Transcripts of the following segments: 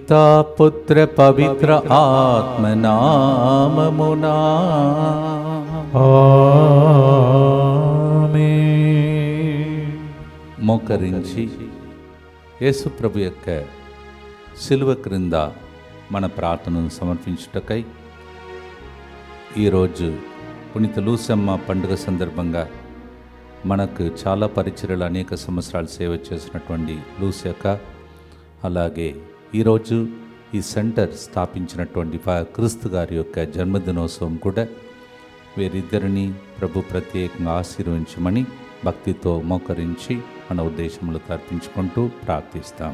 పితా పుత్ర పవిత్ర ఆత్మనామమునా ఆమేన్. మోకరించి యేసు ప్రభు యొక్క శిలువ క్రింద మన ప్రార్థనను సమర్పించుటకై ఈరోజు పునీత లూసమ్మ పండుగ సందర్భంగా మనకు చాలా పరిచర్యలు అనేక సంవత్సరాలు సేవ చేసినటువంటి లూసక్క, అలాగే ఈరోజు ఈ సెంటర్ స్థాపించినటువంటి క్రీస్తు గారి యొక్క జన్మదినోత్సవం కూడా వీరిద్దరిని ప్రభు ప్రత్యేకంగా ఆశీర్వదించమని భక్తితో మోకరించి మన ఉద్దేశములు తర్పించుకుంటూ ప్రార్థిస్తాం.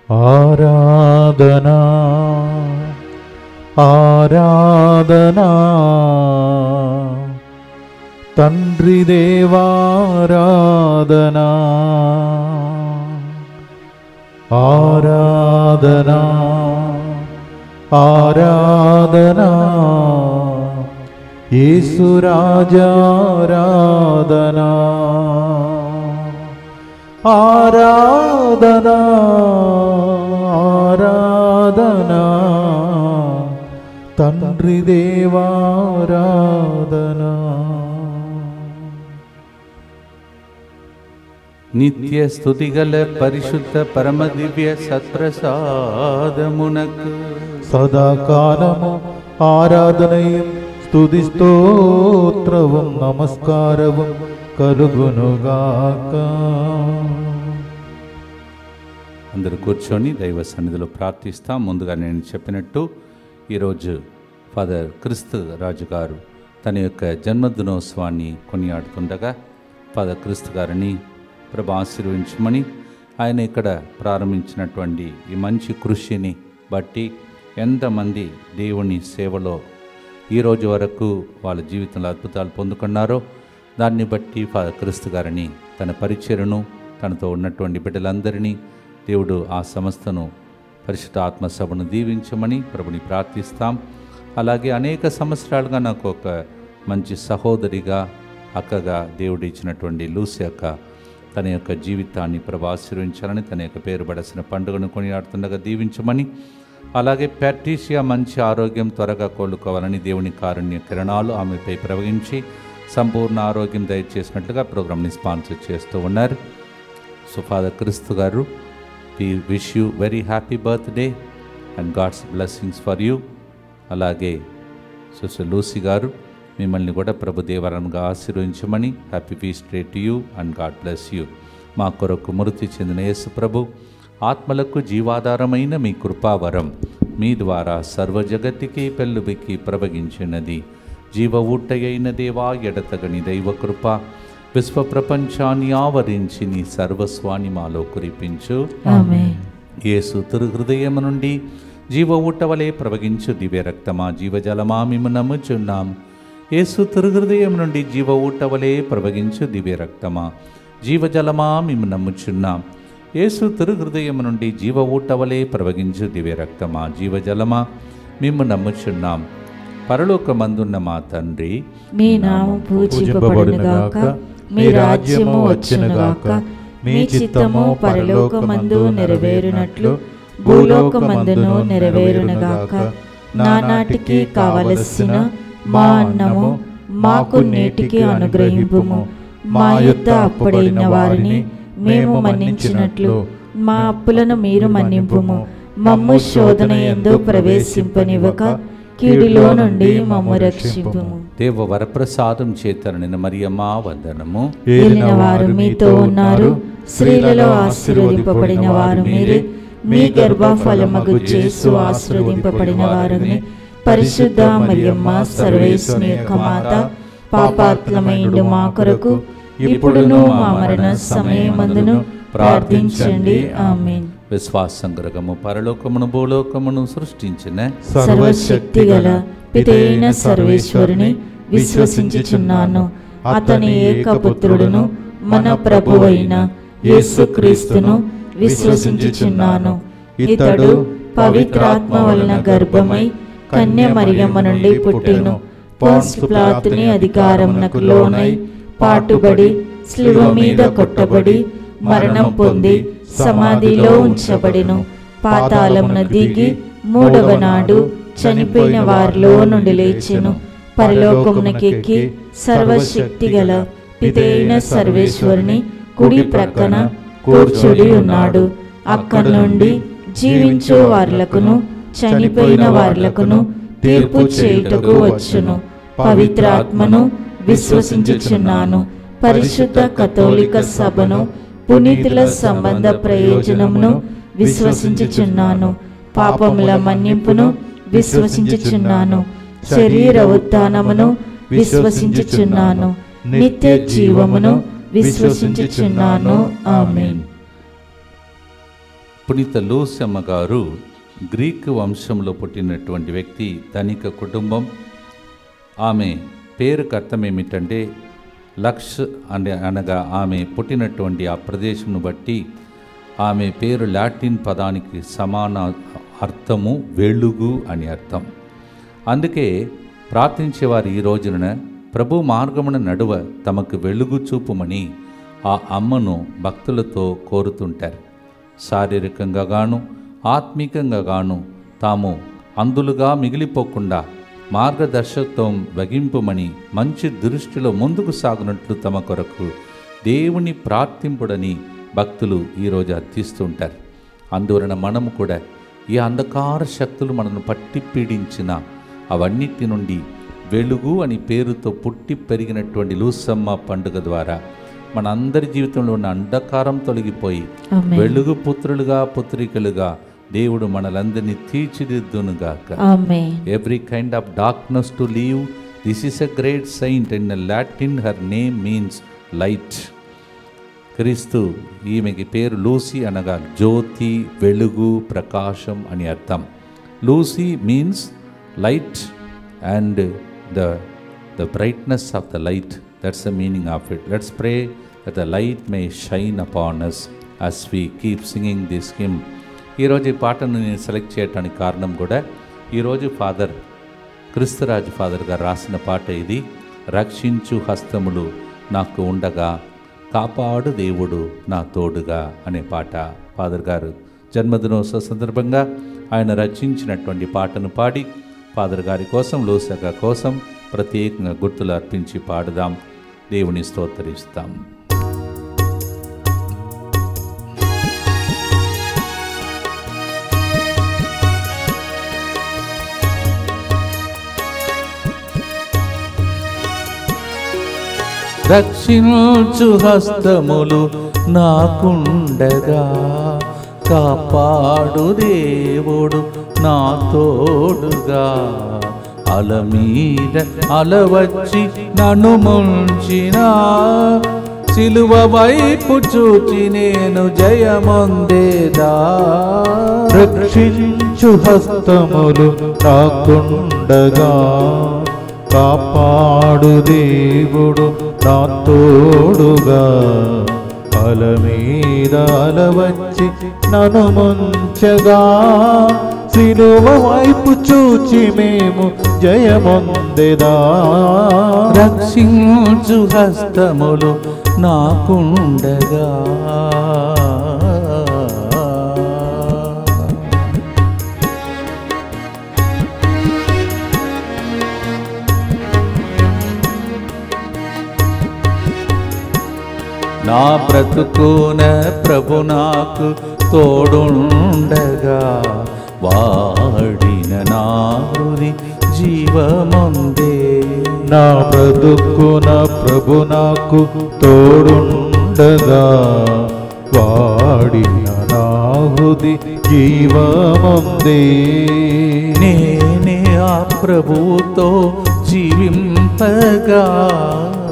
ఆరాధనా ఆరాధనా తండ్రి దేవారాధనా ఆరాధనా ఆరాధనా యేసు రాజారాధనా ఆరాధనా ఆరాధనా తండ్రి దేవారాధనా. నిత్య స్తుతిగల పరిశుద్ధ పరమ దివ్య సత్ప్రసాదమునకు సదాకాలము ఆరాధనయం స్తుతి స్తోత్రవం నమస్కారవం కలుగునుగాక. అందరూ కూర్చొని దైవ సన్నిధిలో ప్రార్థిస్తాం. ముందుగా నేను చెప్పినట్టు ఈరోజు ఫాదర్ క్రీస్తు రాజు గారు తన యొక్క జన్మదినోత్సవాన్ని కొనియాడుతుండగా ఫాదర్ క్రీస్తు గారిని ప్రభు ఆశీర్వదించమని, ఆయన ఇక్కడ ప్రారంభించినటువంటి ఈ మంచి కృషిని బట్టి ఎంతమంది దేవుని సేవలో ఈరోజు వరకు వాళ్ళ జీవితంలో అద్భుతాలు పొందుకున్నారో దాన్ని బట్టి ఫాదర్ క్రీస్తు గారిని, తన పరిచర్యను, తనతో ఉన్నటువంటి బిడ్డలందరినీ దేవుడు ఆ సంస్థను పరిశుద్ధ ఆత్మసభను దీవించమని ప్రభుని ప్రార్థిస్తాం. అలాగే అనేక సంవత్సరాలుగా నాకు ఒక మంచి సహోదరిగా, అక్కగా దేవుడు ఇచ్చినటువంటి లూసి అక్క, తన యొక్క జీవితాన్ని ప్రభు ఆశీర్వించాలని, తన యొక్క పేరు పడాల్సిన పండుగను కొనియాడుతుండగా దీవించమని, అలాగే ప్యాట్రిషియా మంచి ఆరోగ్యం త్వరగా కోలుకోవాలని దేవుని కారుణ్య కిరణాలు ఆమెపై ప్రవహించి సంపూర్ణ ఆరోగ్యం దయచేసినట్లుగా ప్రోగ్రామ్ని స్పాన్సర్ చేస్తూ ఉన్నారు. సో ఫాదర్ క్రీస్తు గారు, we wish you very happy birthday and God's blessings for you. అలాగే సిస్టర్ లూసీ గారు, మిమ్మల్ని కూడా ప్రభు దేవరంగా ఆశీర్వదించమని, happy feast day to you and God bless you. మా కొరకు మృతి చెందిన యేసు ప్రభు ఆత్మలకు జీవాధారమైన మీ కృపావరం మీ ద్వారా సర్వజగతికి పెళ్ళుబికి ప్రవగించినది. జీవ ఊటయైన దేవా, ఎడతగని దైవ కృప విశ్వ ప్రపంచాన్ని ఆవరించి నీ సర్వస్వాన్ని మాలో కురిపించు. ఆమేన్. యేసు తిరుహృదయము నుండి జీవ ఊటవలే ప్రవగించు దివ్య రక్తమా, జీవజలమా మేము నమ్ముచున్నాం. యేసు తిరుహృదయం నుండి జీవ ఊటవలే ప్రవగించు దివ్య రక్తమా, జీవజలమా మేము నమ్ముచున్నాం. యేసు తిరుహృదయం నుండి జీవ ఊటవలే ప్రవగించు దివ్య రక్తమా, జీవజలమా మేము నమ్ముచున్నాం. పరలోకమందున్న మా తండ్రి, మీ నామం పూజింపబడునుగాక, మీ రాజ్యము వచ్చునుగాక, మీ చిత్తము పరలోకమందు నెరవేరునట్లు భూలోకమందును నెరవేరునుగాక. నానాటికి కావలసిన మా అన్నము మాకు నేటికి అనుగ్రహింపుము. మా యొద్ద అప్పుడైన వారిని మేము మన్నించినట్లు మా అప్పులను మీరు మన్నింపుము. మమ్ము శోధన యందు ప్రవేశింపనివ్వక కీడులో నుండి మమ్ము రక్షింపుము. దేవ వరప్రసాదం చేతనైన మరియమ్మ వందనము. ఏలిన వారు మీతో ఉన్నారు, స్త్రీలలో ఆశీర్వదింపబడిన వారు మీరే. మీ గర్భఫలమగు యేసు ఆశీర్వదింపబడిన వారుని. పరిశుద్ధ మరియమ్మ సర్వేశ్వరుని యొక్క మాత, పాపాత్ములమైన మా కొరకు ఇప్పుడును మా మరణ సమయమందును ప్రార్థించండి. ఆమేన్. విశ్వాసంగరగము పరలోకమును భూలోకమును సృష్టించిన సర్వశక్తి గల పితైన సర్వేశ్వరుని విశ్వసించుచున్నాను. అతని ఏకపుత్రుడును మన ప్రభువైన యేసుక్రీస్తును విశ్వసించుచున్నాను. ఇతడు పవిత్రాత్మ వలన గర్భమై కన్య మరియమ్మ నుండి పుట్టెను. పోన్సు పిలాతుని అధికారమునకు లోనై పాటుబడి శిలువ మీద కొట్టబడి మరణం పొంది సమాధిలో ఉంచబడెను. పాతాళమున దిగి మూడవ నాడు చనిపోయిన వారిలో నుండి లేచెను. పరలోకమునకెక్కి సర్వశక్తి గల పితైన సర్వేశ్వరుని కుడి ప్రక్కన కూర్చుడి ఉన్నాడు. అక్కడి నుండి జీవించు వారులకును చనిపోయిన వారులకును తీర్పు చేయుటకు వచ్చును. పవిత్రాత్మను విశ్వసించుచున్నాను. పరిశుద్ధ కథోలిక సభను, పునీతుల సంబంధ ప్రయోజనమును విశ్వసించుచున్నాను. పాపముల మన్నింపును విశ్వసించుచున్నాను. శరీర ఉత్థానమును విశ్వసించుచున్నాను. నిత్య జీవమును విశ్వసించుచున్నాను. ఆమేన్. పునీత లూసమ్మ గారు గ్రీక్ వంశంలో పుట్టినటువంటి వ్యక్తి, ధనిక కుటుంబం. ఆమె పేరుకు అర్థం ఏమిటంటే లక్ష్ అనగా ఆమె పుట్టినటువంటి ఆ ప్రదేశంను బట్టి ఆమె పేరు లాటిన్ పదానికి సమాన అర్థము వెలుగు అని అర్థం. అందుకే ప్రార్థించేవారు ఈ రోజున ప్రభు మార్గమున నడువ తమకు వెలుగు చూపుమని ఆ అమ్మను భక్తులతో కోరుతుంటారు. శారీరకంగా గాను ఆత్మీకంగా గాను తాము అందులుగా మిగిలిపోకుండా మార్గదర్శకత్వం వహింపుమని మంచి దృష్టిలో ముందుకు సాగునట్లు తమ కొరకు దేవుని ప్రార్థింపుడని భక్తులు ఈరోజు అర్థిస్తుంటారు. అందువలన మనము కూడా ఈ అంధకార శక్తులు మనను పట్టి పీడించిన అవన్నిటి నుండి వెలుగు అని పేరుతో పుట్టి పెరిగినటువంటి లూసమ్మ పండుగ ద్వారా మన అందరి జీవితంలో ఉన్న అంధకారం తొలగిపోయి వెలుగు పుత్రులుగా పుత్రికలుగా దేవుడు మనలందరినీ తీర్చిదిద్దునుగాక. Every kind of darkness to leave. This is a great saint. In Latin her name means light. క్రీస్తు, ఈమెకి పేరు లూసీ అనగా జ్యోతి, వెలుగు, ప్రకాశం అని అర్థం. Lucy means light and the brightness of the light. That's the meaning of it. Let's pray that the light may shine upon us as we keep singing this hymn. ఈరోజు ఈ పాటను నేను సెలెక్ట్ చేయడానికి కారణం కూడా ఈరోజు ఫాదర్ క్రిస్తురాజు ఫాదర్ గారు రాసిన పాట ఇది. రక్షించు హస్తములు నాకు ఉండగా కాపాడు దేవుడు నా తోడుగా అనే పాట ఫాదర్ గారు జన్మదినోత్సవ సందర్భంగా ఆయన రచించినటువంటి పాటను పాడి ఫాదర్ గారి కోసం, లూసగా కోసం ప్రత్యేకంగా గుర్తులు అర్పించి పాడుదాం, దేవుని స్తోత్రిస్తాం. రక్షించు హస్తములు నాకుండగా కాపాడు దేవుడు నా తోడుగా. అలమీద అలవచ్చి నన్ను ముంచినా సిలువ వైపు చూచి నేను జయమొందేదా. రక్షించు హస్తములు నాకుండగా కాపాడు దేవుడు నా తోడుగా. అలమీద అలవచ్చి నన్ను ముంచగా సిలువ వైపు చూచి మేము జయమొందెదా. రక్షించు హస్తములు నాకుండగా. నా బ్రతుకున ప్రభు నాకు తోడుండగా వాడిన నా హృది జీవమందే. నా బ్రతుకున ప్రభు నాకు తోడుండగా వాడిన నా హృది జీవమందే. నేనే ఆ ప్రభువుతో జీవింపగా,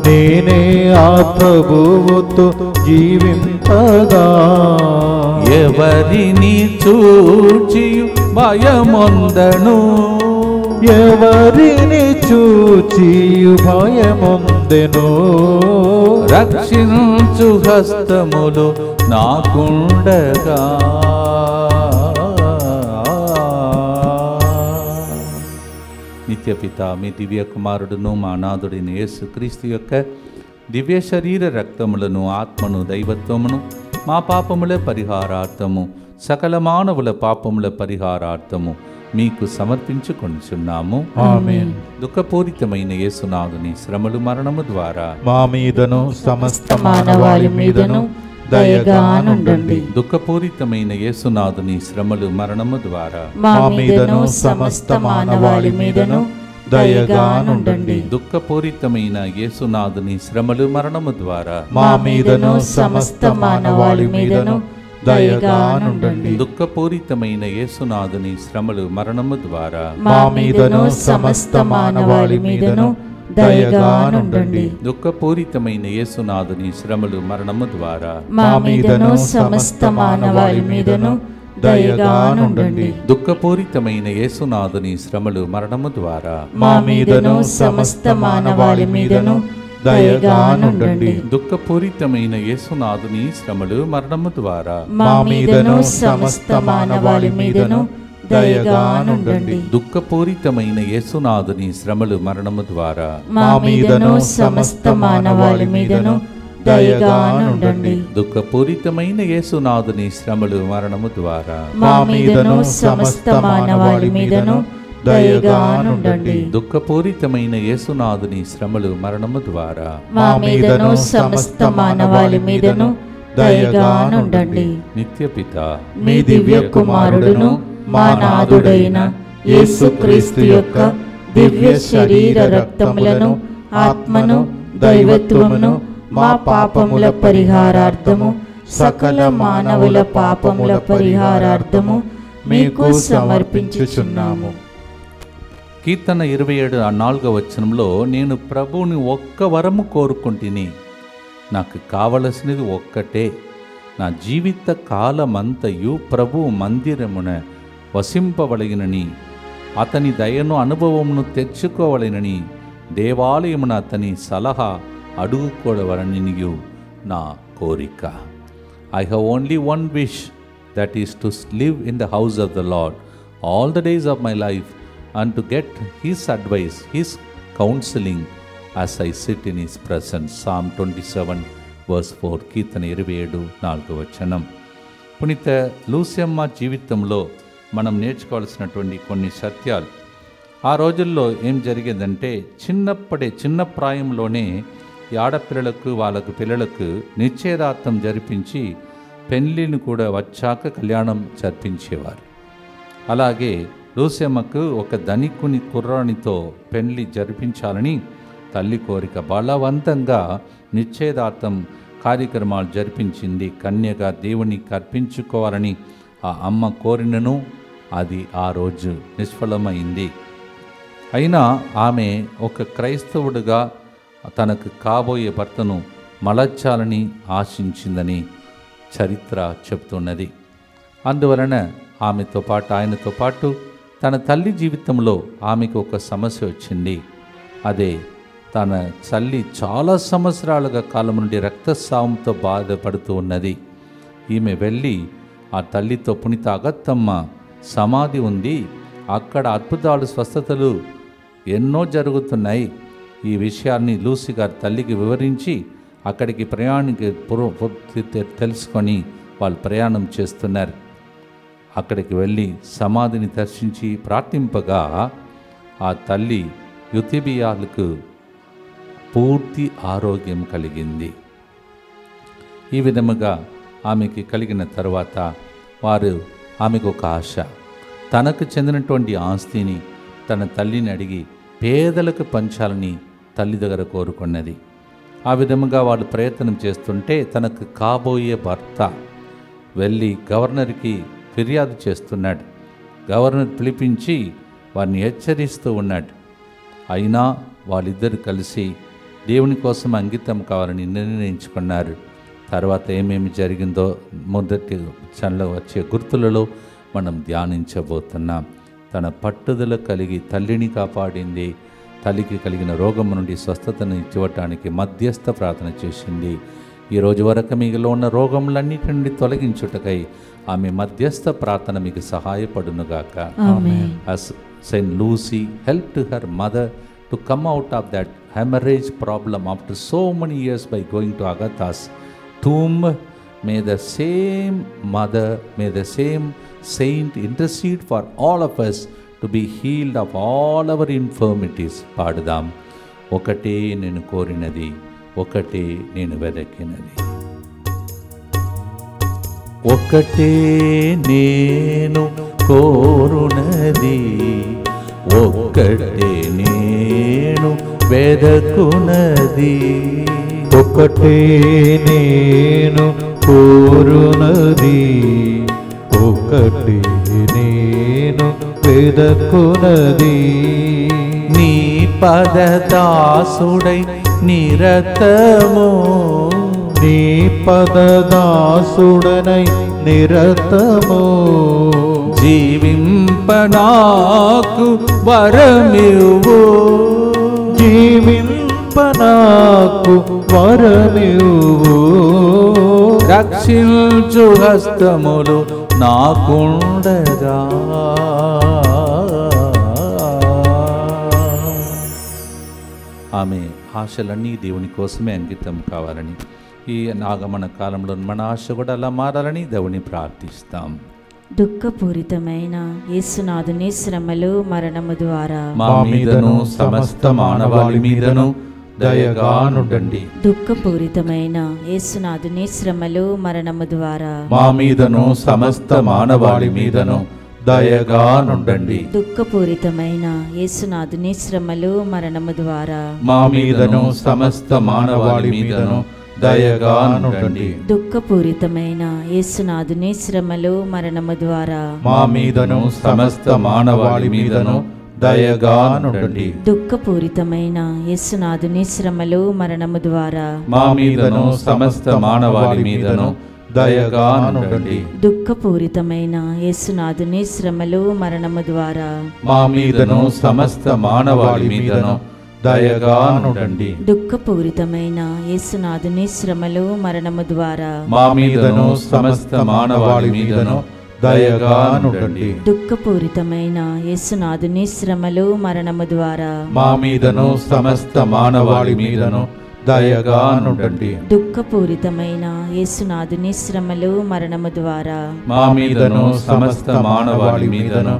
నేనే ఆ ప్రభువుతో జీవింపగా. ఎవరిని చూచి భయమొందను, ఎవరిని చూచి భయమొందెను. రక్షించు హస్తములు నాకుండగా. నిత్యపిత మీ దివ్య కుమారుడును మా నాథుడైన యేసుక్రీస్తు యొక్క దివ్య శరీర రక్తములను, ఆత్మను, దైవత్వమును మా పాపముల పరిహారార్థము, సకల మానవుల పాపముల పరిహారార్థము మీకు సమర్పించుకొనుచున్నాము. ఆమేన్. దుఃఖపూరితమైన యేసునాథుని శ్రమలు, మరణము ద్వారా మా మీదను సమస్త మానవాళి మీదను దయగా నుండండి. దుఃఖపూరితమైన యేసునాథుని శ్రమలు, మరణము ద్వారా మా మీదను సమస్త మానవాళి మీదను దయగా నుండండి. దుఃఖపూరితమైన యేసునాథుని శ్రమలు, మరణము ద్వారా మా మీదను సమస్త మానవాళి మీదను దయగా నుండండి. దుఃఖపూరితమైన యేసునాథుని శ్రమలు, మరణము ద్వారా మా మీదను సమస్త మానవాళి మీదను దయగా నుండండి. దుఃఖపూరితమైన యేసునాథుని శ్రమలు, మరణము ద్వారా మా మీదను సమస్త మానవాళి మీదను దయగా నుండండి. దుఃఖపూరితమైన యేసునాథుని శ్రమలు, మరణము ద్వారా మా మీదను సమస్త మానవాళి మీదను దయగా నుండండి. దుఃఖపూరితమైన యేసునాథుని శ్రమలు, మరణము ద్వారా మా మీదను సమస్త మానవాళి మీదను దయగా నుండండి. దుఃఖపూరితమైన యేసునాథుని శ్రమలు, మరణము ద్వారా మా మీదను సమస్త మానవాళి మీదను దయగా నుండండి. దుఃఖపూరితమైన యేసునాథుని శ్రమలు, మరణము ద్వారా మా మీదను సమస్త మానవాళి మీదను దయగా నుండండి. దుఃఖపూరితమైన యేసునాథుని శ్రమలు, మరణము ద్వారా మా మీదను సమస్త మానవాళి మీదను దయగా నుండండి. నిత్యపిత మీ దివ్య కుమారుడును మా నాథుడైన యేసుక్రీస్తు యొక్క దివ్య శరీర రక్తములను, ఆత్మను, దైవత్వమును మా పాపముల పరిహారార్థము, సకల మానవుల పాపముల పరిహారార్థము మీకు సమర్పించుచున్నాము. కీర్తన 27:4 వచనంలో, నేను ప్రభువుని ఒక్క వరము కోరుకుంటుని, నాకు కావలసినది ఒక్కటే, నా జీవిత కాలమంతయు ప్రభువు మందిరమున వసింపవలగినని, అతని దయను అనుభవమును తెచ్చుకోవలెనని, దేవాలయమున అతని సలహా అడుగుకోవలనియు నా కోరిక. I have only one wish, that is to live in the house of the Lord all the days of my life and to get his advice, his counseling as I sit in his presence. Psalm 27 verse 4. కీర్తన 27:4 వచనం. పునీత లూసియమ్మ జీవితంలో మనం నేర్చుకోవాల్సినటువంటి కొన్ని సత్యాలు. ఆ రోజుల్లో ఏం జరిగేదంటే, చిన్న ప్రాయంలోనే ఈ ఆడపిల్లలకు, వాళ్ళకు పిల్లలకు నిశ్చయదార్థం జరిపించి పెళ్ళిని కూడా వచ్చాక కళ్యాణం జరిపించేవారు. అలాగే లూసియమ్మకు ఒక ధనికుని కుర్రానితో పెళ్లి జరిపించాలని తల్లి కోరిక. బలవంతంగా నిశ్చయదార్థం కార్యక్రమాలు జరిపించింది. కన్యగా దేవునికి అర్పించుకోవాలని ఆ అమ్మ కోరినను అది ఆ రోజు నిష్ఫలమైంది. అయినా ఆమె ఒక క్రైస్తవుడిగా తనకు కాబోయే భర్తను మలచాలని ఆశించిందని చరిత్ర చెప్తున్నది. అందువలన ఆమెతో పాటు, ఆయనతో పాటు తన తల్లి జీవితంలో ఆమెకు ఒక సమస్య వచ్చింది. అదే, తన తల్లి చాలా సంవత్సరాలుగా కాలం నుండి రక్తస్రావంతో బాధపడుతూ ఉన్నది. ఈమె వెళ్ళి ఆ తల్లితో, పునీత అగత్తమ్మ సమాధి ఉంది, అక్కడ అద్భుతాలు, స్వస్థతలు ఎన్నో జరుగుతున్నాయి, ఈ విషయాన్ని లూసి గారి తల్లికి వివరించి అక్కడికి తెలుసుకొని వాళ్ళు ప్రయాణం చేస్తున్నారు. అక్కడికి వెళ్ళి సమాధిని దర్శించి ప్రార్థింపగా ఆ తల్లి యుతిబియాలకు పూర్తి ఆరోగ్యం కలిగింది. ఈ విధముగా ఆమెకి కలిగిన తర్వాత ఆమెకు ఒక ఆశ, తనకు చెందినటువంటి ఆస్తిని తన తల్లిని అడిగి పేదలకు పంచాలని తల్లి దగ్గర కోరుకున్నది. ఆ విధముగా వాళ్ళు ప్రయత్నం చేస్తుంటే తనకు కాబోయే భర్త వెళ్ళి గవర్నర్కి ఫిర్యాదు చేస్తున్నాడు. గవర్నర్ పిలిపించి వారిని హెచ్చరిస్తూ ఉన్నాడు. అయినా వాళ్ళిద్దరు కలిసి దేవుని కోసం అంకితం కావాలని నిర్ణయించుకున్నారు. తర్వాత ఏమేమి జరిగిందో మొదటి చల్ల వచ్చే గుర్తులలో మనం ధ్యానించబోతున్నాం. తన పట్టుదల కలిగి తల్లిని కాపాడింది. తల్లికి కలిగిన రోగం నుండి స్వస్థతను ఇవ్వటానికి మధ్యస్థ ప్రార్థన చేసింది. ఈ రోజు వరకు మీలో ఉన్న రోగములన్నిటి నుండి తొలగించుటకై ఆమె మధ్యస్థ ప్రార్థన మీకు సహాయపడునుగాక. ఆమేన్. As Saint Lucy helped her mother to come out of that hemorrhage problem after so many years by going to Agatha's tomb. May the same mother, may the same saint intercede for all of us to be healed of all our infirmities. పాడుదాం. ఒకటే నేను కోరినది, ఒకటే నేను వెదకినది. ఒకటే నేను కోరునది, ఒక్కటే నేను వెదకునది. ఒకటే నేను కోరునది, ఒకటే నేను వెదకునది. నీ పదదాసుడై నిరతము, నీ పదదాసుడనై నిరతము జీవింప నాకు వరమివ్వు, జీవింప నాకు వరమివ్వు. రక్షించు హస్తములు నాకుండగా. ఆమె ఆశలన్నీ దేవుని కోసమే అంకితం కావాలని, ఈ ఆగమన కాలంలో మన ఆశ కూడా అలా మారాలని దేవుని ప్రార్థిస్తాం. దుఃఖపూరితమైన యేసునాథుని శ్రమలు మరణము ద్వారా మా మీదను సమస్త మానవాళి మీదను దయగా నుండండి. దుఃఖపూరితమైన యేసునాథుని శ్రమలు మరణము ద్వారా మా మీదను సమస్త మానవాళి మీదను దయగా నుండండి. దుఃఖపూరితమైన యేసునాథుని శ్రమలు మరణము ద్వారా మా మీదను సమస్త మానవాళి మీదను దయగా నుండండి. దుఃఖపూరితమైన యేసునాథుని శ్రమలు మరణము ద్వారా మా మీదను సమస్త మానవాళి మీదను దయగా నుండండి. దుఃఖపూరితమైన యేసునాథుని శ్రమలు మరణము ద్వారా మా మీదను సమస్త మానవాళి మీదను దయగా నుండండి. దుఃఖపూరితమైన యేసునాథుని శ్రమలు మరణము ద్వారా మా మీదను సమస్త మానవాళి మీదను దయగా నుండండి. దుఃఖపూరితమైన యేసునాథుని శ్రమలు మరణము ద్వారా మా మీదను సమస్త మానవాళి మీదను దయగా నుండండి. దుఃఖపూరితమైన యేసునాథుని శ్రమలు మరణము ద్వారా మా మీదను సమస్త మానవాళి మీదను దయగా నుండండి. దుఃఖపూరితమైన యేసునాథుని శ్రమలు మరణము ద్వారా మా మీదను సమస్త మానవాళి మీదను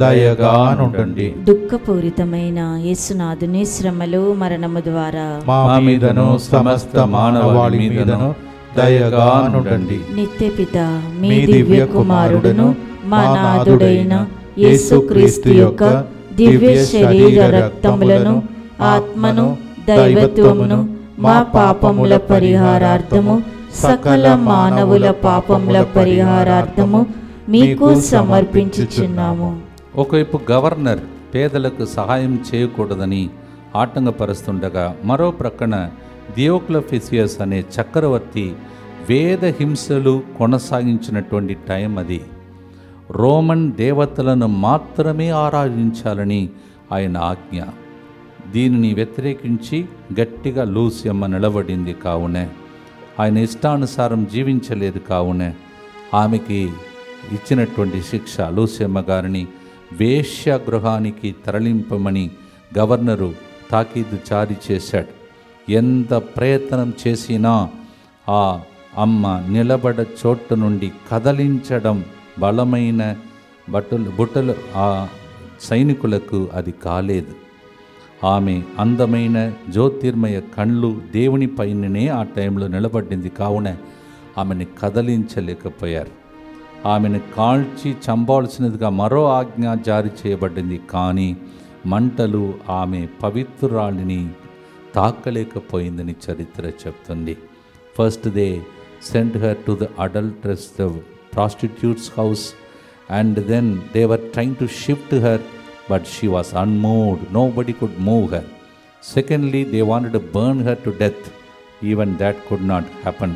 దయగా నుండండి. దుఃఖపూరితమైన యేసునాథుని శ్రమలు మరణము ద్వారా మా మీదను సమస్త మానవాళి మీదను దయగా నుండండి. నిత్యపిత మీ దివ్య కుమారుడును మా నాథుడైన యేసుక్రీస్తు యొక్క దివ్య శరీర రక్తములను ఆత్మను దైవత్వమును మా పాపముల పరిహారార్థము సకల మానవుల పాపముల పరిహారార్థము మీకు సమర్పించుచున్నాము. ఒకవైపు గవర్నర్ పేదలకు సహాయం చేయకూడదని ఆటంకపరుస్తుండగా, మరో ప్రక్కన దియోక్లెఫిసియస్ అనే చక్రవర్తి వేద హింసలు కొనసాగించినటువంటి టైం అది. రోమన్ దేవతలను మాత్రమే ఆరాధించాలని ఆయన ఆజ్ఞ. దీనిని వ్యతిరేకించి గట్టిగా లూసియమ్మ నిలబడింది. కావునే ఆయన ఇష్టానుసారం జీవించలేదు. కావునే ఆమెకి ఇచ్చినటువంటి శిక్ష, లూసియమ్మ గారిని వేశ్యాగృహానికి తరలింపమని గవర్నరు తాకీదు జారీ చేశాడు. ఎంత ప్రయత్నం చేసినా ఆ అమ్మ నిలబడ చోటు నుండి కదలించడం బలమైన బుట్టలు ఆ సైనికులకు అది కాలేదు. ఆమె అందమైన జ్యోతిర్మయ కళ్ళు దేవుని పైననే ఆ టైంలో నిలబడింది. కావున ఆమెను కదలించలేకపోయారు. ఆమెను కాల్చి చంపాల్సినదిగా మరో ఆజ్ఞ జారీ చేయబడింది. కానీ మంటలు ఆమె పవిత్రురాలిని తాకలేకపోయిందని చరిత్ర చెప్తుంది. First they sent her to the adulteress, the prostitute's house, and then they were trying to shift her, but she was unmoved. Nobody could move her. Secondly, they wanted to burn her to death. Even that could not happen.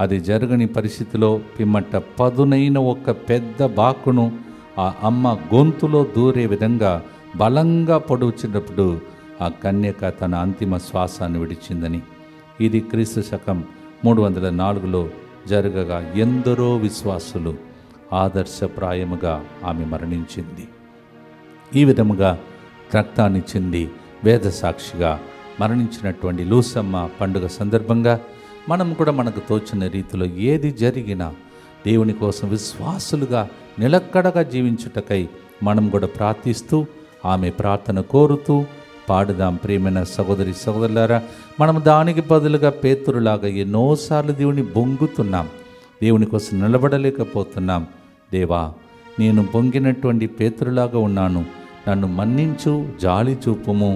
అది జరగని పరిస్థితిలో పిమ్మట పదునైన ఒక పెద్ద బాకును ఆ అమ్మ గొంతులో దూరే విధంగా బలంగా పొడుచున్నప్పుడు ఆ కన్యక తన అంతిమ శ్వాసాన్ని విడిచిందని, ఇది క్రీస్తు శకం 304లో జరగగా ఎందరో విశ్వాసులు ఆదర్శప్రాయముగా ఆమె మరణించింది. ఈ విధముగా రక్తాన్ని చింది వేద సాక్షిగా మరణించినటువంటి లూసమ్మ పండుగ సందర్భంగా మనం కూడా మనకు తోచిన రీతిలో ఏది జరిగినా దేవుని కోసం విశ్వాసులుగా నిలకడగా జీవించుటకై మనం కూడా ప్రార్థిస్తూ ఆమె ప్రార్థన కోరుతూ పాడుదాం. ప్రియమైన సహోదరి సహోదరులారా, మనం దానికి బదులుగా పేతురులాగా ఎన్నోసార్లు దేవుని బొంగుతున్నాం, దేవుని కోసం నిలబడలేకపోతున్నాం. దేవా, నేను బొంగినటువంటి పేతురులాగా ఉన్నాను, నన్ను మన్నించు, జాలి చూపుము,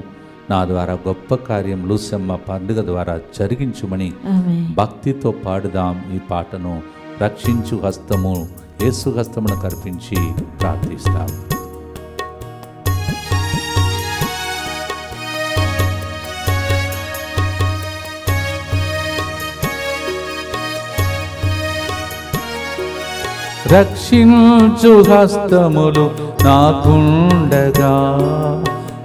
నా ద్వారా గొప్ప కార్యం లూసమ్మ పండుగ ద్వారా జరిగించుమని భక్తితో పాడుదాం. ఈ పాటను రక్షించు హస్తము యేసు హస్తమును కర్పించి ప్రార్థిస్తాం. రక్షించు హస్తములు నాకుండగా,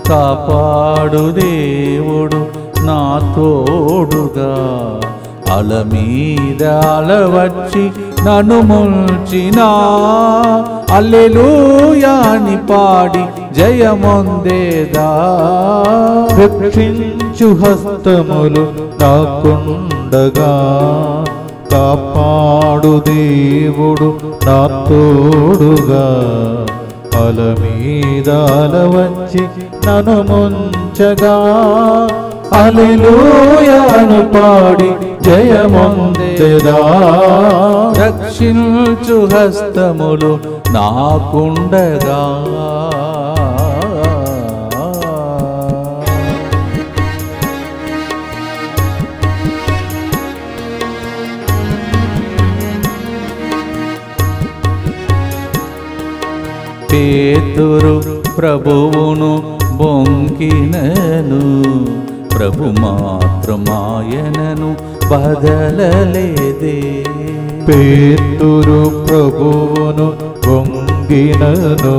కాపాడు దేవుడు నా తోడుగా, అల మీద అలవచ్చి నన్ను ముంచినా, హల్లెలూయా అని పాడి జయమొందేదా. రక్షించు హస్తములు నాకుండగా, కాపాడు దేవుడు నా తోడుగా, అల మీద అలవచ్చి నన్ను ముంచగా, హల్లెలూయా అని పాడి జయమొందెదా. రక్షించు హస్తములు నాకుండగా. పేతురు ప్రభువును బొంకినను, ప్రభు మాత్రమాయనను బదలలేదే. పేతురు ప్రభువును బొంగినను,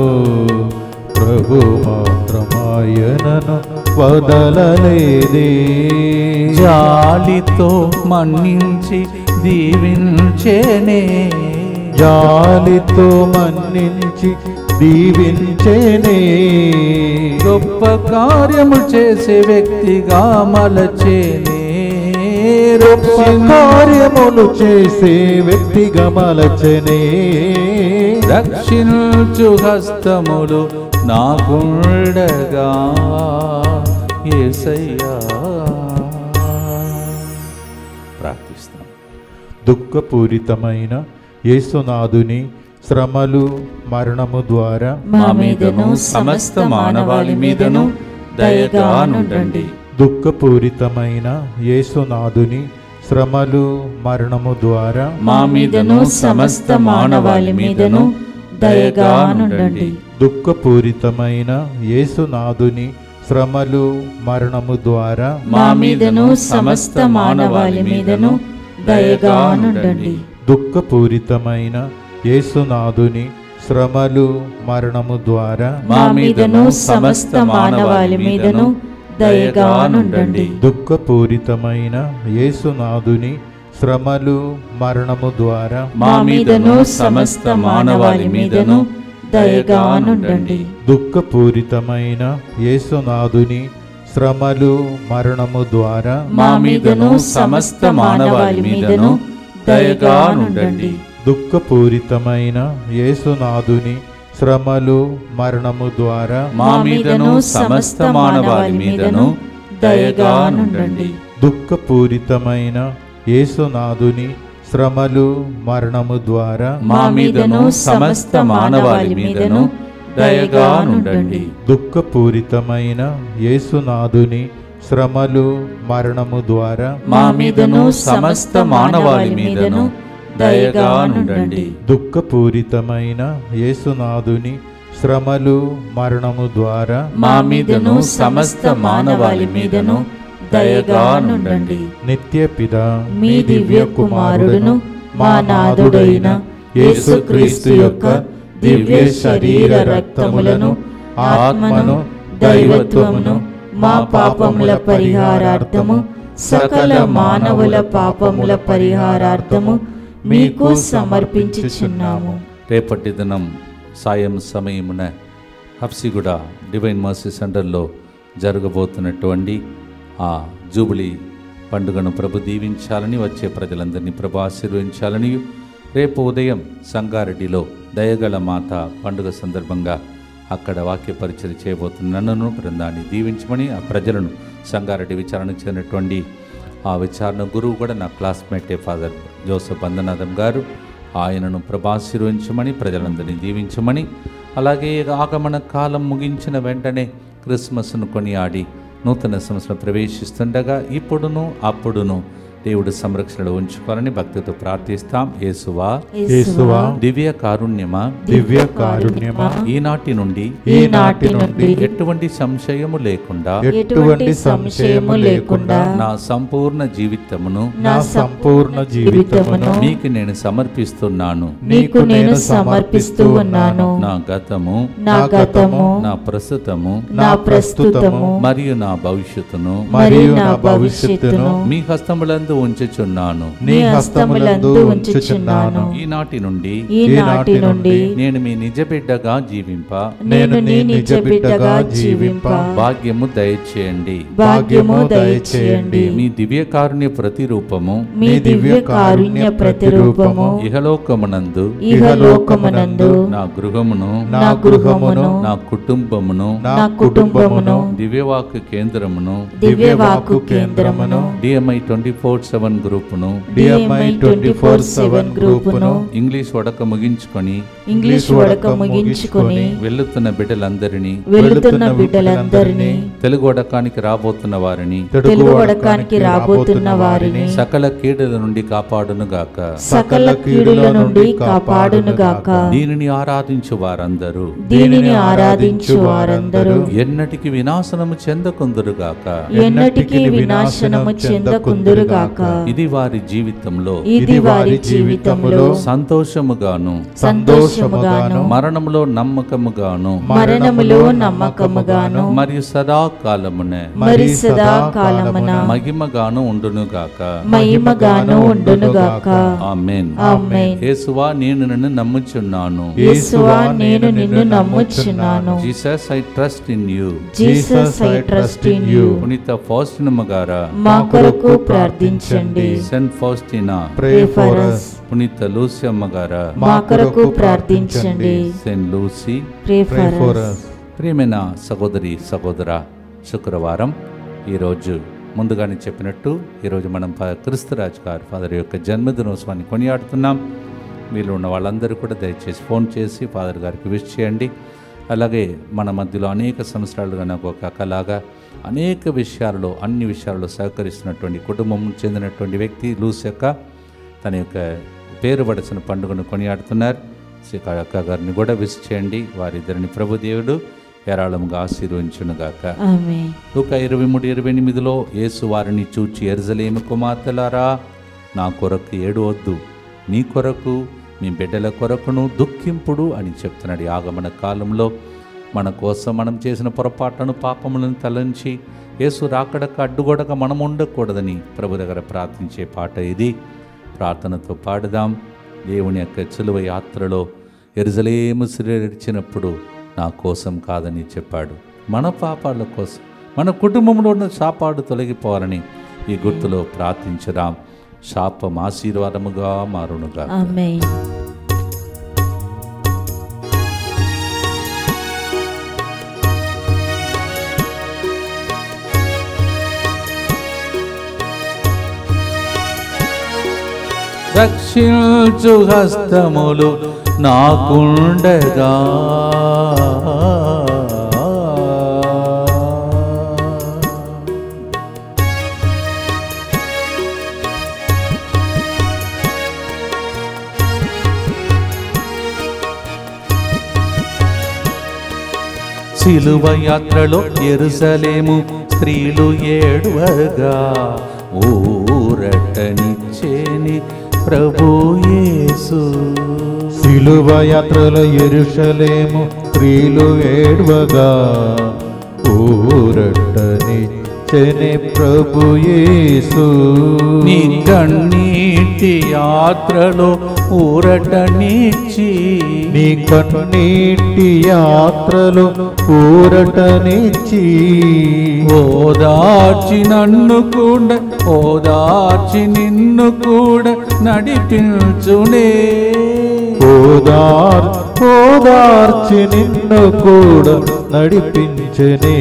ప్రభు మాత్రమాయనను వదలలేదే. జాలితో మన్నించి దీవించేనే, జాలితో మన్నించి దీవించేనే. గొప్ప కార్యము చేసే వ్యక్తిగా మలచేనే. గొప్ప కార్యములు చేసే వ్యక్తిగా మలచెనే. రక్షించు హస్తములు నాకుండగా యేసయ్యా. ప్రార్థిస్తాం. దుఃఖపూరితమైన యేసునాథుని శ్రమలు మరణము ద్వారా మా మీదను సమస్త మానవాళి మీదను దయగా నుండండి. దుఃఖపూరితమైన యేసునాథుని శ్రమలు మరణము ద్వారా మా మీదను సమస్త మానవాళి మీదను దయగా నుండండి. దుఃఖపూరితమైన యేసునాథుని శ్రమలు మరణము ద్వారా మా మీదను సమస్త మానవాళి మీదను దయగా నుండండి. దుఃఖపూరితమైన యేసునాథుని శ్రమలు మరణము ద్వారా మా మీదను సమస్త మానవాళి మీదను దయగా నుండండి. దుఃఖపూరితమైన యేసునాథుని శ్రమలు మరణము ద్వారా మా మీదను సమస్త మానవాళి మీదను దయగా నుండండి. దుఃఖపూరితమైన యేసునాథుని శ్రమలు మరణము ద్వారా మా మీదను సమస్త మానవాళి మీదను దయగా నుండండి. దుఃఖపూరితమైన యేసునాథుని శ్రమలు మరణము ద్వారా మా మీదను సమస్త మానవాళి మీదను దయగా నుండండి. దుఃఖపూరితమైన యేసునాథుని శ్రమలు మరణము ద్వారా మా మీదను సమస్త మానవాళి మీదను దయగా నుండండి. దుఃఖపూరితమైన యేసునాథుని శ్రమలు మరణము ద్వారా మా మీదను సమస్త మానవాళి మీదను దయగా నుండండి. దుఃఖపూరితమైన యేసునాథుని శ్రమలు మరణము ద్వారా మా మీదను సమస్త మానవాళి మీదను దయగా నుండండి. నిత్య పిత మీ దివ్య కుమారుడును మా నాథుడైన యేసుక్రీస్తు యొక్క దివ్య శరీర రక్తములను ఆత్మను దైవత్వమును మా పాపముల పరిహారార్థము సకల మానవుల పాపముల పరిహారార్థము మీకు సమర్పించుచున్నాము. రేపటి దినం సాయం సమయమున హబ్సిగూడ డివైన్ మర్సీ సెంటర్లో జరగబోతున్నటువంటి ఆ జూబిలీ పండుగను ప్రభు దీవించాలని, వచ్చే ప్రజలందరినీ ప్రభు ఆశీర్వదించాలని, రేపు ఉదయం సంగారెడ్డిలో దయగల మాత పండుగ సందర్భంగా అక్కడ వాక్య పరిచయం చేయబోతున్న నన్ను బృందాన్ని దీవించమని, ఆ ప్రజలను సంగారెడ్డి విచారణకు చెందినటువంటి ఆ విచారణ గురువు కూడా నా క్లాస్మేటే ఫాదర్ జోసెఫ్ బందనాథం గారు, ఆయనను ప్రభు ఆశీర్వదించమని, ప్రజలందరినీ దీవించమని, అలాగే ఆగమన కాలం ముగించిన వెంటనే క్రిస్మస్ను కొనియాడి నూతన సంవత్సరం ప్రవేశిస్తుండగా ఇప్పుడును అప్పుడును దేవుడు సంరక్షణలో ఉంచుకోవాలని భక్తితో ప్రార్థిస్తాం. యేసువా యేసువా దివ్య కారుణ్యమా దివ్య కారుణ్యమా ఈనాటి నుండి ఎటువంటి సంశయము లేకుండా ఎటువంటి సంశయము లేకుండా నా సంపూర్ణ జీవితమును మీకు నేను సమర్పిస్తున్నాను. నీకు నేను సమర్పిస్తూ ఉన్నాను. నా గతము నా ప్రస్తుతము మరియు నా భవిష్యత్తును మీ హస్తములందు ఉంచుచున్నాను. నీ హస్తములందు ఉంచుచున్నాను. ఈనాటి నుండి నేను మీ నిజ బిడ్డగా జీవింప భాగ్యము దయచేయండి. మీ దివ్య కారుణ్య ప్రతిరూపము ఇహలోకమునందు నా గృహమును నా కుటుంబమును దివ్యవాక్కు కేంద్రమును DMI 24/7 గ్రూపును ఇంగ్లీష్ వడక ముగించుకొని వెళ్తున్న బిడ్డలందరినీ తెలుగు వడకానికి రాబోతున్న వారిని సకల కీడుల నుండి కాపాడునుగాక. దీనిని ఆరాధించు వారందరూ ఎన్నటికి వినాశనము చెందకుందురుగాక. ఇది వారి జీవితంలో సంతోషముగాను మరణములో నమ్మకముగాను మరియు సదాకాలమున మహిమగాను ఉండునుగాక. ఆమేన్. యేసువా నేను నిన్ను నమ్ముచున్నాను. Jesus I trust in you. పునీత ఫౌస్టినమ్మ గారా మా కొరకు ప్రార్థించండి. సెయింట్ ఫౌస్టినా పునీత లూసి అమ్మ గారా మా కొరకు ప్రార్థించండి. సెయింట్ లూసి ప్రియమైన సహోదరి సహోదరా, శుక్రవారం ఈరోజు ముందుగానే చెప్పినట్టు ఈరోజు మనం క్రిస్తురాజు గారు ఫాదర్ యొక్క జన్మదినోత్సవాన్ని కొనియాడుతున్నాం. వీళ్ళు ఉన్న వాళ్ళందరూ కూడా దయచేసి ఫోన్ చేసి ఫాదర్ గారికి విష్ చేయండి. అలాగే మన మధ్యలో అనేక సంవత్సరాలుగా నాకు ఒక అక్కలాగా అనేక విషయాలలో అన్ని విషయాల్లో సహకరిస్తున్నటువంటి కుటుంబం చెందినటువంటి వ్యక్తి లూసి అక్క తన యొక్క పేరు పడిచిన పండుగను కొనియాడుతున్నారు. శ్రీకా అక్క గారిని కూడా విష్ చేయండి. వారిద్దరిని ప్రభుదేవుడు ఏరాళముగా ఆశీర్వదించునుగాక. లూకా 23:28 యేసు వారిని చూచి యెరూషలేము కుమార్తెలారా, నా కొరకు ఏడవద్దు, నీ కొరకు మీ బిడ్డల కొరకును దుఃఖింపుడు అని చెప్తున్నాడు. ఆగమన కాలంలో మన కోసం మనం చేసిన పొరపాట్లను పాపములను తలంచి యేసు రాకడక అడ్డుగోడక మనం ఉండకూడదని ప్రభు దగ్గర ప్రార్థించే పాట ఇది. ప్రార్థనతో పాడుదాం. దేవుని యొక్క సిలువ యాత్రలో యెరూషలేము సిలువెచ్చినప్పుడు నా కోసం కాదని చెప్పాడు. మన పాపాల కోసం, మన కుటుంబంలో ఉన్న శాపాలు తొలగిపోవాలని ఈ గుర్తులో ప్రార్థించుదాం. శాపం ఆశీర్వాదముగా మారునుగా. ఆమేన్. రక్షించు హస్తములు నాకుండగా సిలువ యాత్రలో యెరూషలేము స్త్రీలు ఏడువగా ఊరటనిచ్చేని ప్రభు యేసు. సిలువ యాత్రలో యెరూషలేము స్త్రీలు ఏడువగా ఊరటనిచ్చెని ప్రభు యేసు. నీ కన్నీటి యాత్రలో ఊరటనిచ్చి నీ కన్నీటి యాత్రలో ఊరటనిచ్చి ఓదార్చి నన్ను కూడా ఓదార్చి నిన్ను కూడా నడిపించునే ఓదార్చి నిన్ను కూడా నడిపించనే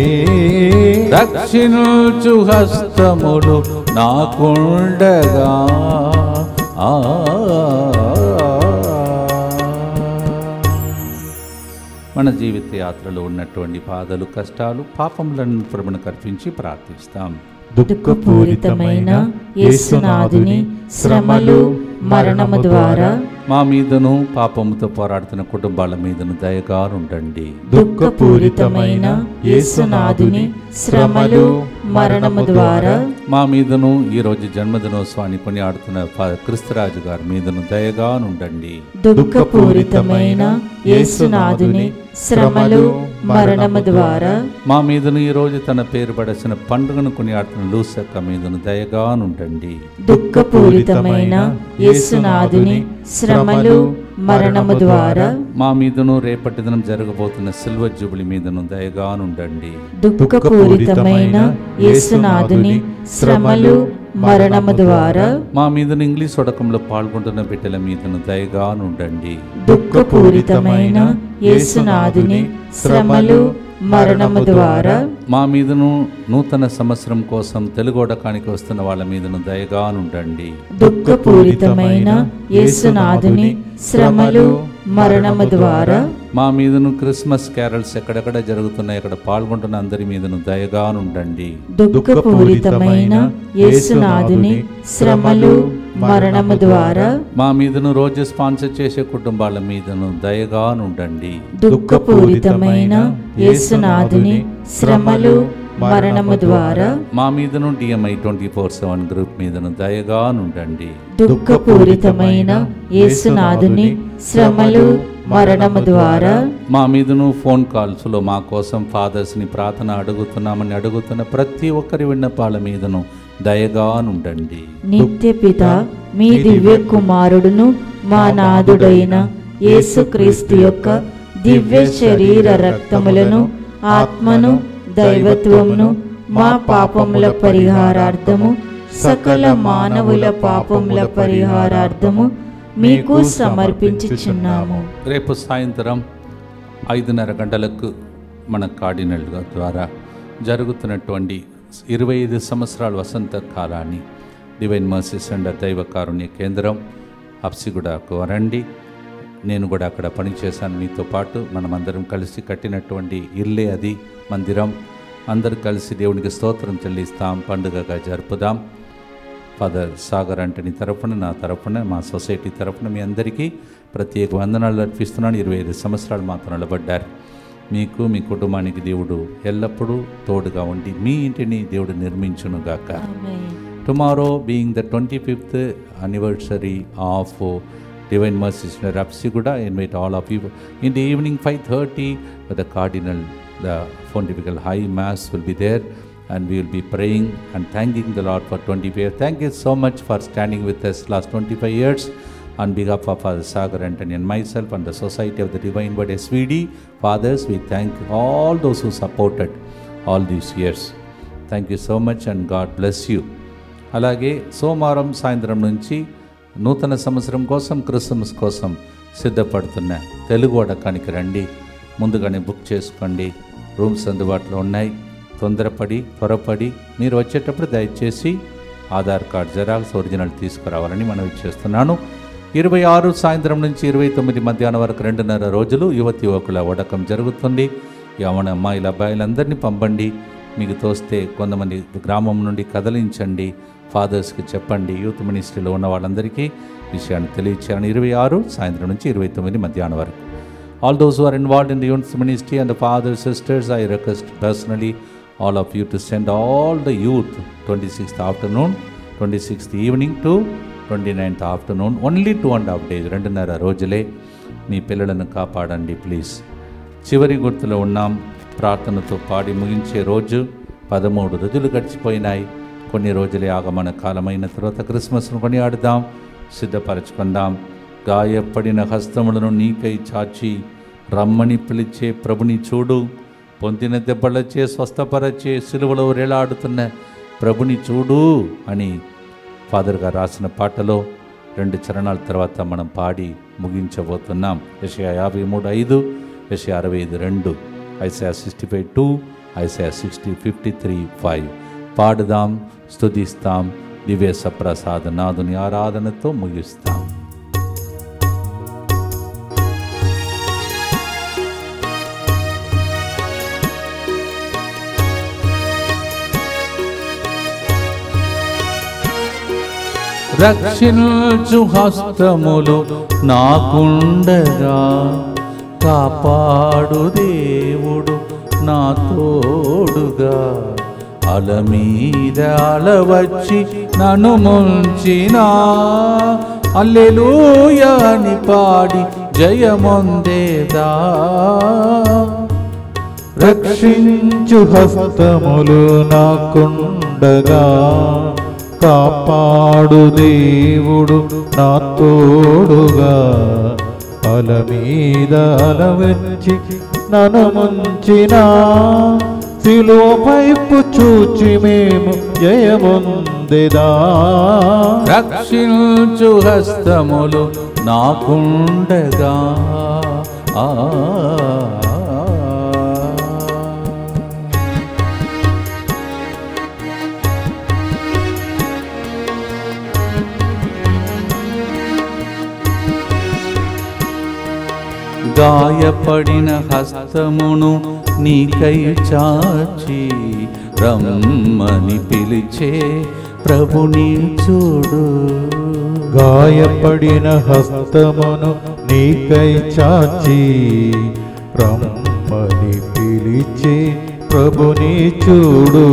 రక్షించు హస్తములు నాకుండగా మన జీవిత యాత్రలో ఉన్నటువంటి బాధలు కష్టాలు పాపములను ప్రభువునకు అర్పించి ప్రార్థిస్తాం. దుఃఖపూరితమైన యేసునాథుని శ్రమలు మరణము ద్వారా మా మీదను పాపముతో పోరాడుతున్న కుటుంబాల మీదను దయగా ఉండండి. దుఃఖపూరితమైన యేసునాథుని శ్రమలు మరణము ద్వారా మా మీదను ఈరోజు జన్మదినోత్సవాన్ని కొనియాడుతున్న క్రిస్తురాజు గారి మీదను దయగా ఉండండి. దుఃఖపూరితమైన యేసునాథుని శ్రమలు మరణము ద్వారా మా మీదను ఈరోజు తన పేరు పడసిన పండుగను కొనియాడుతున్న లూసక్క మీదను దయగా ఉండండి. దుఃఖపూరితమైన యేసునాథుని శ్రమలు మరణము ద్వారా మా మీదను రేపటి దినం జరగబోతున్న సిల్వర్ జూబిలీ మీదను దయగా ఉండండి. దుఃఖపూరితమైన యేసునాథుని శ్రమలు మరణము ద్వారా మా మీదను ఇంగ్లీష్ ఉడకంలో పాల్గొంటున్న బిడ్డల మీదను దయగా ఉండండి. దుఃఖపూరితమైన యేసునాథుని శ్రమలు మరణము ద్వారా మా మీదను నూతన సంవత్సరం కోసం తెలుగోడకానికి వస్తున్న వాళ్ళ మీదను దయగా ఉండండి. దుఃఖపూరితమైన యేసునాథుని శ్రమలు మరణము ద్వారా మా మీదను క్రిస్మస్ క్యారల్స్ ఎక్కడెక్కడ జరుగుతున్నాయి అక్కడ పాల్గొంటున్న అందరి మీదను దయగా ఉండండి. దుఃఖపూరితమైన యేసునాథుని శ్రమలు మరణము ద్వారా మా మీదను రోజు స్పాన్సర్ చేసే కుటుంబాల మీదను దయగా ఉండండి. దుఃఖపూరితమైన యేసునాథుని శ్రమలు మరణము ద్వారా మా మీదను DMI 24/7 గ్రూప్ మీదను దయగా ఉండండి. దుఃఖపూరితమైన యేసునాథుని శ్రమలు మరణము ద్వారా మా మీదను ఫోన్ కాల్స్ లో మా కోసం ఫాదర్స్ ని ప్రార్థన అడుగుతున్నామని అడుగుతున్న ప్రతి ఒక్కరి విన్నపాల మీదను దయగా ఉండండి. నిత్యపిత మీ దివ్య కుమారుడును మా నాథుడైన యేసుక్రీస్తు యొక్క దివ్య శరీర రక్తములను ఆత్మను దైవత్వమును మా పాపముల పరిహారార్థము సకల మానవుల పాపముల పరిహారార్థము మీకు సమర్పించుచున్నాము. రేపు సాయంత్రం 5:30 గంటలకు మన కార్డినల్ ద్వారా జరుగుతున్నటువంటి 25 సంవత్సరాల వసంత కాలాన్ని డివైన్ మర్సీస్ అండ్ దైవ కారుణ్య కేంద్రం అప్సిగూడకు రండి. నేను కూడా అక్కడ పనిచేశాను మీతో పాటు. మనమందరం కలిసి కట్టినటువంటి ఇల్లే అది మందిరం. అందరూ కలిసి దేవునికి స్తోత్రం చెల్లిస్తాం, పండుగగా జరుపుదాం. ఫాదర్ సాగర్ అంటని తరఫున, నా తరఫున, మా సొసైటీ తరఫున మీ అందరికీ ప్రత్యేక వందనాలు అర్పిస్తున్నాను. 25 సంవత్సరాలు మాతో నిలబడ్డారు. మీకు మీ కుటుంబానికి దేవుడు ఎల్లప్పుడూ తోడుగా ఉండి మీ ఇంటిని దేవుడు నిర్మించునుగాక. Tomorrow being the 25th anniversary of Divine Mercy Center Apsiguda, I invite all of you in the evening 5:30 with the Cardinal, the Pontifical High Mass will be there and we will be praying and thanking the Lord for 25 years. Thank you so much for standing with us last 25 years. On behalf of Father Sagar Antony and myself and the Society of the Divine Word SVD Fathers, we thank all those who supported all these years. Thank you so much and God bless you. అలాగే సోమవారం సాయంత్రం నుంచి నూతన సంవత్సరం కోసం, Christmas కోసం సిద్ధపడుతున్న తెలుగు వడకానికి రండి. ముందుగానే బుక్ చేసుకోండి. రూమ్స్ అందుబాటులో ఉన్నాయి. త్వరపడి మీరు వచ్చేటప్పుడు దయచేసి ఆధార్ కార్డ్ జెరాక్స్ ఒరిజినల్ తీసుకురావాలని మనవి చేస్తున్నాను. 26 సాయంత్రం నుంచి 29 మధ్యాహ్నం వరకు 2.5 రోజులు యువకుల వడకం జరుగుతుంది. యవన అమ్మాయిల అబ్బాయిలందరినీ పంపండి. మీకు తోస్తే కొంతమంది గ్రామం నుండి కదలించండి. ఫాదర్స్కి చెప్పండి. యూత్ మినిస్ట్రీలో ఉన్న వాళ్ళందరికీ విషయాన్ని తెలియచేయాలని. 26 సాయంత్రం నుంచి 29 మధ్యాహ్నం వరకు. All those who are involved in the youth ministry and the fathers, sisters, I request personally all of you to send all the youth 26th afternoon, 26th evening to 29th afternoon, only 2.5 days, 2.5 రోజులే. మీ పిల్లలను కాపాడండి please. చివరి గుర్తులో ఉన్నాం. ప్రార్థనతో పాడి ముగించే రోజు 13 రోజులు గడిచిపోయినాయి. కొన్ని రోజులే ఆగమన కాలమైన తర్వాత క్రిస్మస్ను కొనియాడుదాం, సిద్ధపరచుకుందాం. గాయపడిన హస్తములను నీకై చాచి రమ్మని పిలిచే ప్రభుని చూడు. పొందిన దెబ్బలచే స్వస్థపరచే సిలువలో వేలాడుతున్న ప్రభుని చూడు అని ఫాదర్ గారు రాసిన పాటలో 2 చరణాల తర్వాత మనం పాడి ముగించబోతున్నాం. యెషయా 53:5, యెషయా 65:2, ఐసయా 65:2, ఐసయా 53:5. పాడుదాం, స్తుతిస్తాం, దివ్య సప్రసాద నాదుని ఆరాధనతో ముగిస్తాం. రక్షించు హస్తములు నాకుండగా కాపాడు దేవుడు నా తోడుగా. అల మీద అలవచ్చి నన్ను ముంచినా హల్లెలూయా అని పాడి జయమొందేదా. రక్షించు హస్తములు నాకుండగా కాపాడు దేవుడు నా తోడుగా. అల మీద అలవచ్చి నన్ను ముంచినా సిలువ వైపు చూచి మేము జయమొందెదా. రక్షించు హస్తములు నాకుండగా. గాయపడిన హస్తమును నీకై చాచి రమ్మని పిలిచే ప్రభుని చూడు. గాయపడిన హస్తమును నీకై చాచి రమ్మని పిలిచే ప్రభుని చూడు.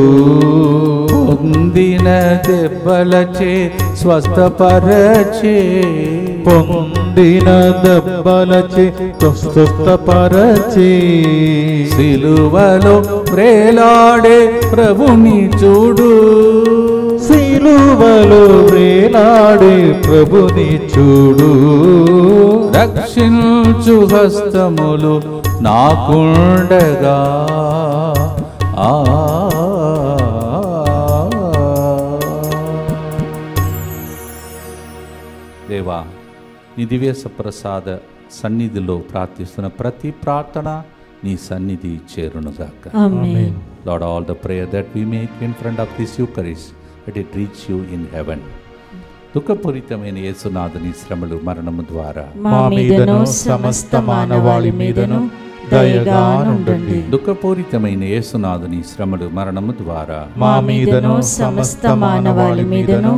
పొందిన దెబ్బలచే స్వస్థపరచే, పొందిన దెబ్బలచే స్వస్థపరచే, సిలువలో వేలాడే ప్రభుని చూడు. సిలువలో వేలాడే ప్రభుని చూడు. రక్షించు హస్తములు నాకుండగా. దేవా, నీ దివ్య సప్రసాద సన్నిధిలో ప్రార్థిస్తున్న ప్రతి ప్రార్థన నీ సన్నిధి చేరునుగాక. ఆమేన్. Lord, all the prayer that we make in front of this Eucharist, let it reach you in heaven. దుఃఖపూరితమైన యేసునాథుని శ్రమలు మరణము ద్వారా మా మీదను సమస్త మానవాళి మీదను దయగా నుండండి. దుఃఖపూరితమైన యేసునాథుని శ్రమలు మరణము ద్వారా మా మీదను సమస్త మానవాళి మీదను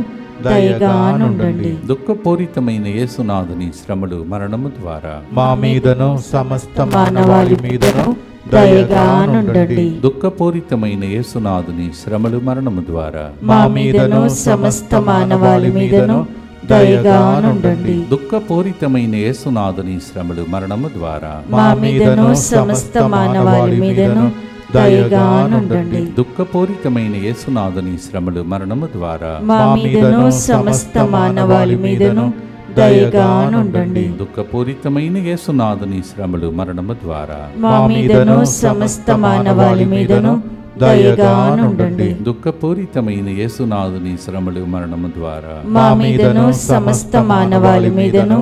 దయగా నుండండి. దుఃఖపూరితమైన యేసునాథుని శ్రమలు మరణము ద్వారా మా మీదను సమస్త మానవాళి మీదను దయగా నుండండి. దుఃఖపూరితమైన యేసునాథుని శ్రమలు మరణము ద్వారా మా మీదను సమస్త మానవాళి మీదను దయగా నుండండి. దుఃఖపూరితమైన యేసునాథుని శ్రమలు మరణము ద్వారా మా మీదను సమస్త మానవాళి మీదను దయగా నుండండి. దుఃఖపూరితమైన యేసునాథుని శ్రమలు మరణము ద్వారా మా మీదను సమస్త మానవాళి మీదను దయగా నుండండి. దుఃఖపూరితమైన యేసునాథుని శ్రమలు మరణము ద్వారా మా మీదను సమస్త మానవాళి మీదను దయగా నుండండి. దుఃఖపూరితమైన యేసునాథుని శ్రమలు మరణము ద్వారా మా మీదను సమస్త మానవాళి మీదను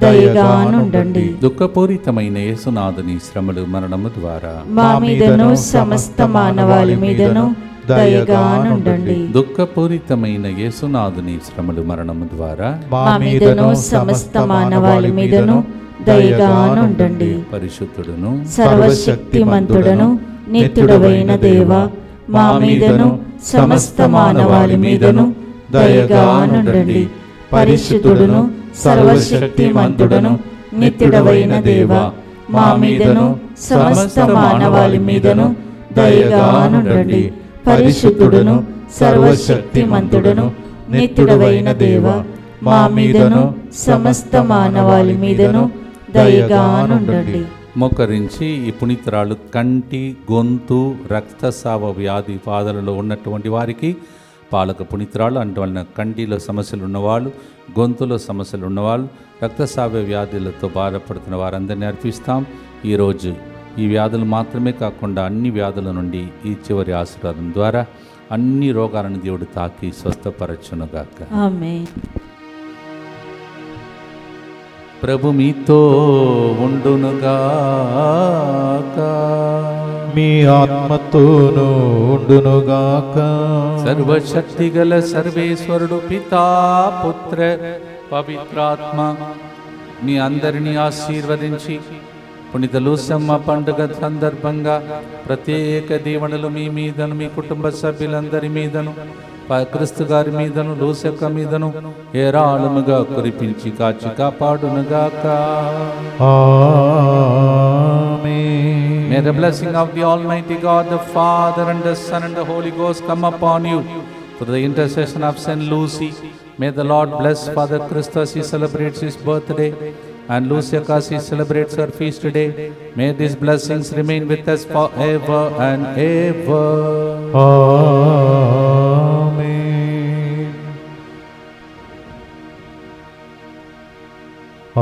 దయగా నుండండి. దుఃఖపూరితమైన యేసునాథుని శ్రమలు మరణము ద్వారా మా మీదను సమస్త మానవాళి మీదను దయగా నుండండి. దుఃఖపూరితమైన యేసునాథుని శ్రమలు మరణము ద్వారా మా మీదను సమస్త మానవాళి మీదను దయగా నుండండి. పరిశుద్ధుడును సర్వశక్తిమంతుడను నిత్యుడవైన దేవా, మా మీదను సమస్త మానవాళి మీదను దయగా నుండండి. పరిశుద్ధుడును సర్వశక్తిమంతుడను నిత్యుడవైన దేవా, మా మీదను సమస్త మానవాళి మీదను దయగా నుండండి. పరిశుద్ధుడును సర్వశక్తిమంతుడను నిత్యుడవైన దేవా, మా మీదను సమస్త మానవాళి మీదను దయగా నుండండి. మోకరించి ఈ పునీతురాలు కంటి, గొంతు, రక్తస్రావ వ్యాధి బాధలలో ఉన్నటువంటి వారికి పాలక పునీతురాలు అందువలన కంటిలో సమస్యలు ఉన్నవాళ్ళు, గొంతులో సమస్యలు ఉన్నవాళ్ళు, రక్తస్రావ వ్యాధులతో బాధపడుతున్న వారందరినీ అర్పిస్తాం. ఈరోజు ఈ వ్యాధులు మాత్రమే కాకుండా అన్ని వ్యాధుల నుండి ఈ చివరి ఆశీర్వాదం ద్వారా అన్ని రోగాలను దేవుడు తాకి స్వస్థపరచునుగాక. ఆమేన్. ప్రభు మీతో ఉండునుగాక. మీ ఆత్మతోనూ ఉండునుగాక. సర్వశక్తిగల సర్వేశ్వరుడు పితా పుత్ర పవిత్రాత్మ మీ అందరినీ ఆశీర్వదించి పునీత లూసమ్మ పండుగ సందర్భంగా ప్రత్యేక దీవెనలు మీ మీదను, మీ కుటుంబ సభ్యులందరి మీదను, క్రీస్తు గారి మీదను, లూసక్క మీదను ఏరాళముగా కురిపించి కాచి కాపాడునుగాక. ఆమేన్. May the blessing of the Almighty God, the Father and the Son and the Holy Ghost come upon you through the intercession of Saint Lucy. May the Lord bless Father Christus, he celebrates his birthday, and Lucia Kasi celebrates her feast today. May these blessings remain with us forever and ever. ఆమేన్.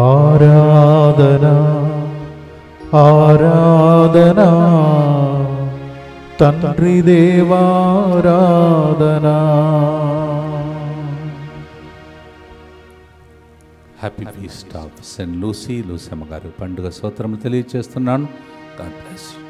ఆరాధనా ఆరాధనా తండ్రి దేవారాధనా. Happy feast of Saint Lucy. లూసమ్మ గారు పండుగ స్తోత్రములు తెలియజేస్తున్నాను. God bless you.